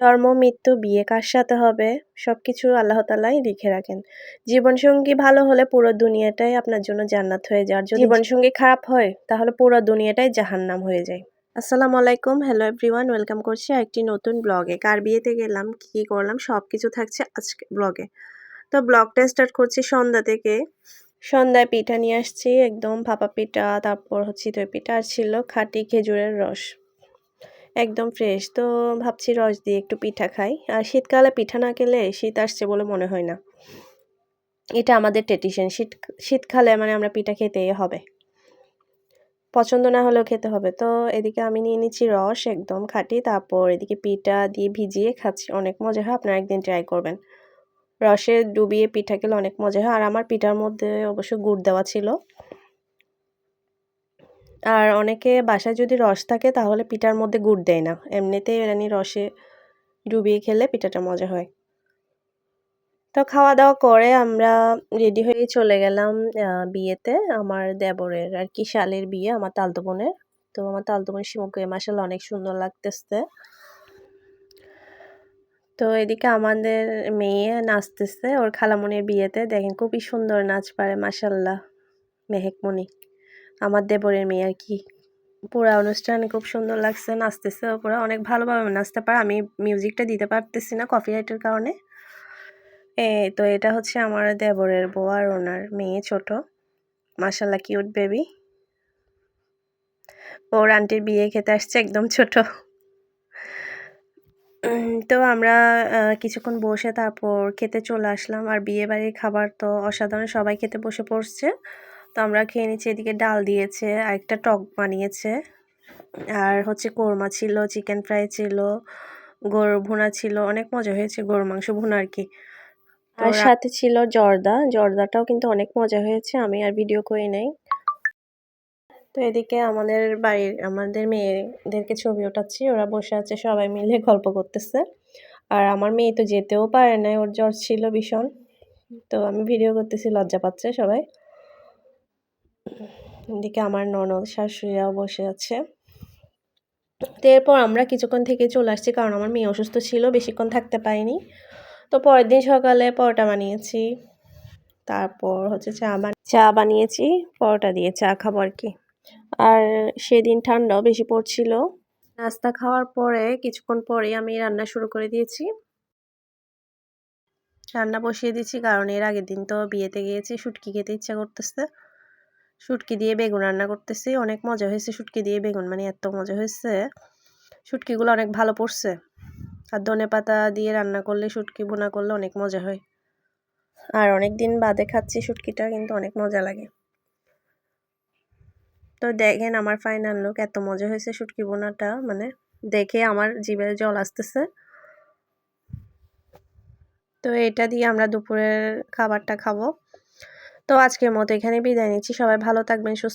জন্ম, মৃত্যু, বিয়ে কার সাথে হবে সবকিছু আল্লাহ তাআলাই লিখে রাখেন। জীবনসঙ্গী ভালো হলে পুরো দুনিয়াটাই আপনার জন্য জান্নাত হয়ে যায়। আর যদি জীবনসঙ্গী খারাপ হয় তাহলে পুরো দুনিয়াটাই জাহান্নাম হয়ে যায়। আসসালামু আলাইকুম, হ্যালো এভরিওয়ান, ওয়েলকাম করছি একটি নতুন ব্লগে। কার বিয়েতে গেলাম, কি করলাম সবকিছু থাকছে আজকে ব্লগে। তো ব্লগটা স্টার্ট করছি সন্ধ্যা থেকে। সন্ধ্যায় পিঠা নিয়ে আসছি, একদম ভাপা পিঠা, তারপর চিতই পিঠা, আর ছিল খাঁটি খেজুরের রস, একদম ফ্রেশ। তো ভাবছি রস দিয়ে একটু পিঠা খাই। আর শীতকালে পিঠা না খেলে শীত আসছে বলে মনে হয় না। এটা আমাদের ট্রেডিশন, শীতকালে মানে আমরা পিঠা খেতেই হবে, পছন্দ না হলেও খেতে হবে। তো এদিকে আমি নিয়ে নিচ্ছি রস একদম খাঁটি, তারপর এদিকে পিঠা দিয়ে ভিজিয়ে খাচ্ছি, অনেক মজা হয়। আপনারা একদিন ট্রাই করবেন, রসে ডুবিয়ে পিঠা খেলে অনেক মজা হয়। আর আমার পিঠার মধ্যে অবশ্য গুড় দেওয়া ছিল। আর অনেকে বাসায় যদি রস থাকে তাহলে পিঠার মধ্যে গুড় দেয় না, এমনিতেই রসে ডুবিয়ে খেলে পিঠাটা মজা হয়। তো খাওয়া দাওয়া করে আমরা রেডি হয়ে চলে গেলাম বিয়েতে। আমার দেবরের আর কি শালের বিয়ে, আমার তালতো বোনের। তো আমার তালতো বোন শিমুকে মাশাআল্লাহ অনেক সুন্দর লাগতেছে। তো এদিকে আমাদের মেয়ে নাচতেছে ওর খালামণির বিয়েতে, দেখেন খুবই সুন্দর নাচ পারে মাশাআল্লাহ, মেহেকমণি, আমার দেবরের মেয়ে আর কি। পুরা অনুষ্ঠানে খুব সুন্দর লাগছে, নাচতেছে পুরা, অনেক ভালোভাবে নাচতে পারে। আমি মিউজিকটা দিতে পারতেছি না কপিরাইটের কারণে। তো এটা হচ্ছে আমার দেবরের বউ আর ওনার মেয়ে ছোট, মাশাআল্লাহ কিউট বেবি। ওর আন্টির বিয়ে খেতে আসছে, একদম ছোট। তো আমরা কিছুক্ষণ বসে তারপর খেতে চলে আসলাম। আর বিয়ে বাড়ির খাবার তো অসাধারণ, সবাই খেতে বসে পড়ছে। তো আমরা খেয়ে নিচ্ছি। এদিকে ডাল দিয়েছে, আর একটা টক বানিয়েছে, আর কোরমা ছিল, চিকেন ফ্রাই ছিল, গরুর ভুনা ছিল, অনেক মজা হয়েছে, গরুর মাংস ভুনা আর কি। আর সাথে ছিল জর্দাটাও কিন্তু অনেক মজা হয়েছে, আমি আর ভিডিও করি নাই। তো এদিকে আমাদের মেয়েদেরকে ছবি ওঠাচ্ছি, ওরা বসে আছে সবাই মিলে গল্প করতেছে। আর আমার মেয়ে তো যেতেও পারে না, ওর জ্বর ছিল ভীষণ। তো আমি ভিডিও করতেছি, লজ্জা পাচ্ছে সবাই। এদিকে আমার ননদ শাশুড়িরাও বসে আছে। তো এরপর আমরা কিছুক্ষণ থেকে চলে আসছি, কারণ আমার মেয়ে অসুস্থ ছিল, বেশিক্ষণ থাকতে পারিনি। তো পরের দিন সকালে পরোটা বানিয়েছি, তারপর চা বানিয়েছি, পরোটা দিয়ে চা খাবো আর কি। আর সেদিন ঠান্ডাও বেশি পড়ছিল। নাস্তা খাওয়ার পরে কিছুক্ষণ পরেই আমি রান্না শুরু করে দিয়েছি, রান্না বসিয়ে দিয়েছি, কারণ এর আগের দিন তো বিয়েতে গিয়েছি, শুটকি খেতে ইচ্ছা করতেছে। শুটকি দিয়ে বেগুন রান্না করতেছি, অনেক মজা হয়েছে। শুটকি দিয়ে বেগুন মানে এত মজা হয়েছে, শুটকিগুলো অনেক ভালো পড়ছে। আর ধনেপাতা দিয়ে রান্না করলে, শুটকি ভুনা করলে অনেক মজা হয়। আর অনেক দিন বাদে খাচ্ছি শুটকিটা, কিন্তু অনেক মজা লাগে। তো দেখেন আমার ফাইনাল লুক, এত মজা হয়েছে শুটকি ভুনাটা, মানে দেখে আমার জিভে জল আসতেছে। তো এটা দিয়ে আমরা দুপুরের খাবারটা খাবো। তো আজকের মতো এখানে বিদায় নিচ্ছি, সবাই ভালো থাকবেন, সুস্থ